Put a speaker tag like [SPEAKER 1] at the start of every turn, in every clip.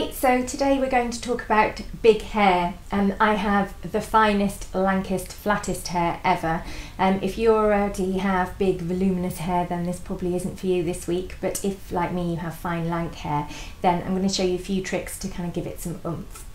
[SPEAKER 1] Hi, so today we're going to talk about big hair. I have the finest, lankest, flattest hair ever. If you already have big voluminous hair, then this probably isn't for you this week, but if like me you have fine lank hair, then I'm going to show you a few tricks to kind of give it some oomph.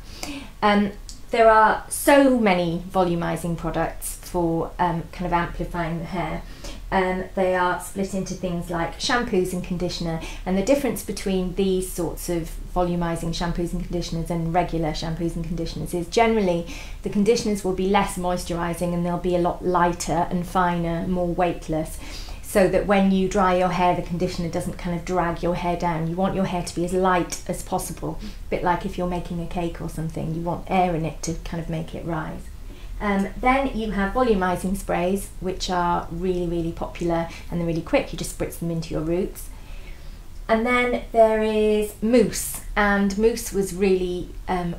[SPEAKER 1] There are so many volumizing products for kind of amplifying the hair. They are split into things like shampoos and conditioner, and the difference between these sorts of volumizing shampoos and conditioners and regular shampoos and conditioners is generally the conditioners will be less moisturizing and they'll be a lot lighter and finer, more weightless, so that when you dry your hair the conditioner doesn't kind of drag your hair down. You want your hair to be as light as possible, a bit like if you're making a cake or something, you want air in it to kind of make it rise. Then you have volumizing sprays, which are really popular and they're really quick. You just spritz them into your roots. And then there is mousse, and mousse was really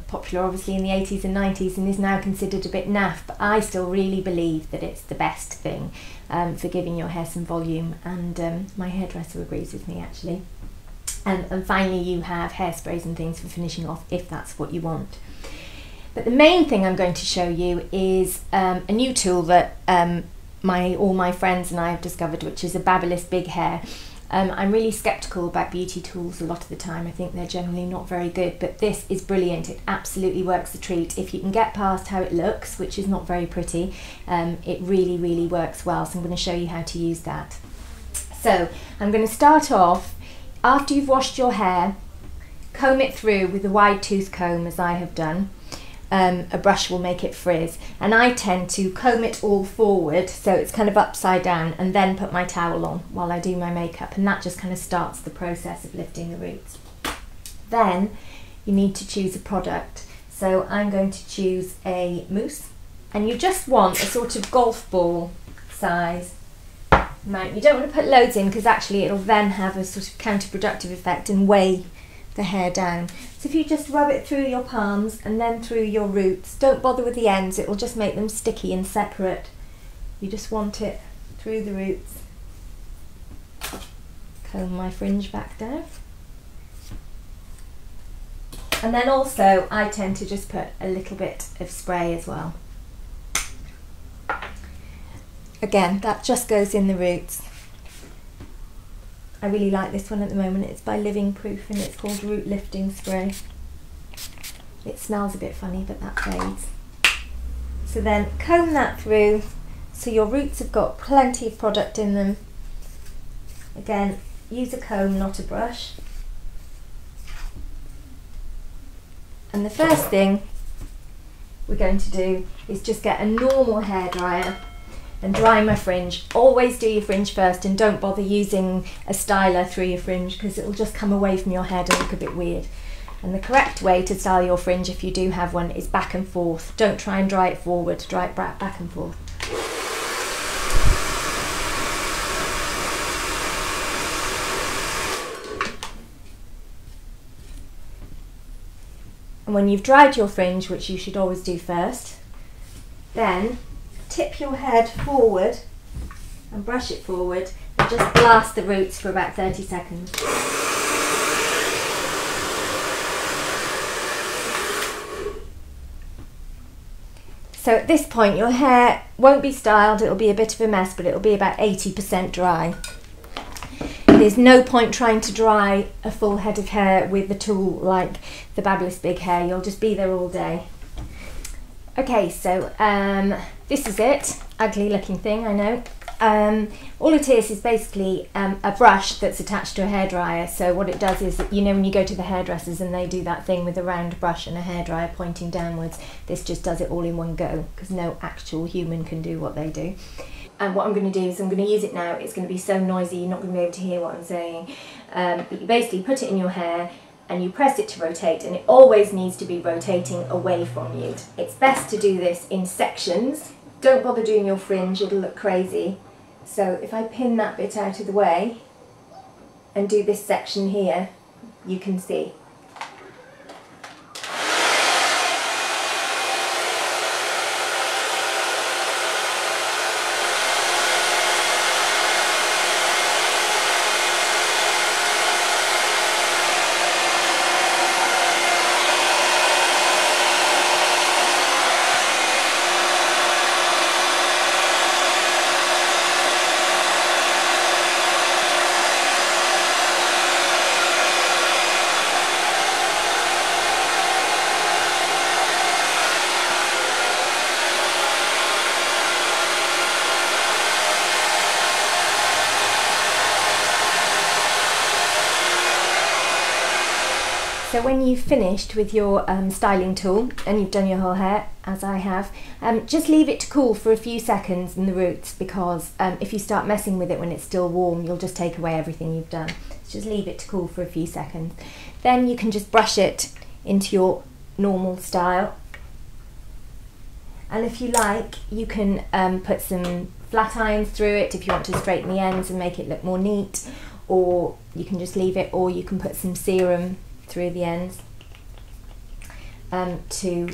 [SPEAKER 1] popular obviously in the 80s and 90s and is now considered a bit naff, but I still really believe that it's the best thing for giving your hair some volume, and my hairdresser agrees with me actually. And finally you have hairsprays and things for finishing off if that's what you want. But the main thing I'm going to show you is a new tool that all my friends and I have discovered, which is a Babyliss Big Hair. I'm really sceptical about beauty tools a lot of the time. I think they're generally not very good, but this is brilliant. It absolutely works a treat. If you can get past how it looks, which is not very pretty, it really works well. So I'm going to show you how to use that. So I'm going to start off, after you've washed your hair, comb it through with a wide tooth comb as I have done. A brush will make it frizz, and I tend to comb it all forward so it's kind of upside down and then put my towel on while I do my makeup, and that just kind of starts the process of lifting the roots. Then you need to choose a product, so I'm going to choose a mousse, and you just want a sort of golf ball size amount. You don't want to put loads in because actually it'll then have a sort of counterproductive effect and weigh the hair down. So if you just rub it through your palms and then through your roots, don't bother with the ends, it will just make them sticky and separate. You just want it through the roots. Comb my fringe back down. And then also I tend to just put a little bit of spray as well. Again, that just goes in the roots. I really like this one at the moment. It's by Living Proof and it's called Root Lifting Spray. It smells a bit funny, but that fades. So then comb that through so your roots have got plenty of product in them. Again, use a comb, not a brush. And the first thing we're going to do is just get a normal hairdryer and dry my fringe. Always do your fringe first and don't bother using a styler through your fringe because it'll just come away from your head and look a bit weird. And the correct way to style your fringe, if you do have one, is back and forth. Don't try and dry it forward, dry it back and forth. And when you've dried your fringe, which you should always do first, then tip your head forward and brush it forward and just blast the roots for about 30 seconds. So at this point your hair won't be styled, it'll be a bit of a mess, but it'll be about 80% dry. There's no point trying to dry a full head of hair with a tool like the Babyliss Big Hair, you'll just be there all day. Okay, so this is it. Ugly looking thing, I know. All it is basically a brush that's attached to a hairdryer. So what it does is, you know, when you go to the hairdressers and they do that thing with a round brush and a hairdryer pointing downwards, this just does it all in one go because no actual human can do what they do. And what I'm going to do is I'm going to use it now. It's going to be so noisy you're not going to be able to hear what I'm saying. You basically put it in your hair and you press it to rotate, and it always needs to be rotating away from you. It's best to do this in sections. Don't bother doing your fringe, it'll look crazy. So if I pin that bit out of the way and do this section here, you can see. So when you've finished with your styling tool and you've done your whole hair, as I have, just leave it to cool for a few seconds in the roots, because if you start messing with it when it's still warm, you'll just take away everything you've done. So just leave it to cool for a few seconds. Then you can just brush it into your normal style. And if you like, you can put some flat irons through it if you want to straighten the ends and make it look more neat, or you can just leave it, or you can put some serum through the ends to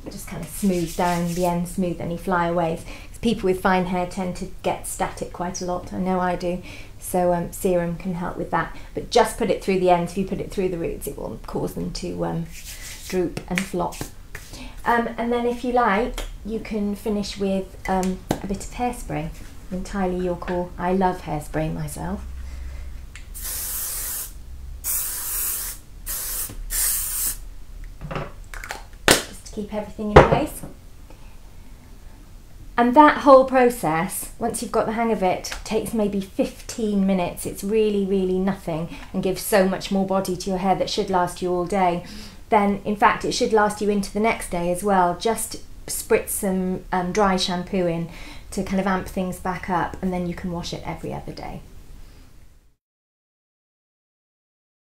[SPEAKER 1] just kind of smooth down the ends, smooth any flyaways. People with fine hair tend to get static quite a lot, I know I do, so serum can help with that. But just put it through the ends. If you put it through the roots, it will cause them to droop and flop. And then if you like, you can finish with a bit of hairspray, entirely your call. I love hairspray myself. Keep everything in place. And that whole process, once you've got the hang of it, takes maybe 15 minutes. It's really, really nothing, and gives so much more body to your hair that should last you all day. Then, in fact, it should last you into the next day as well. Just spritz some dry shampoo in to kind of amp things back up, and then you can wash it every other day.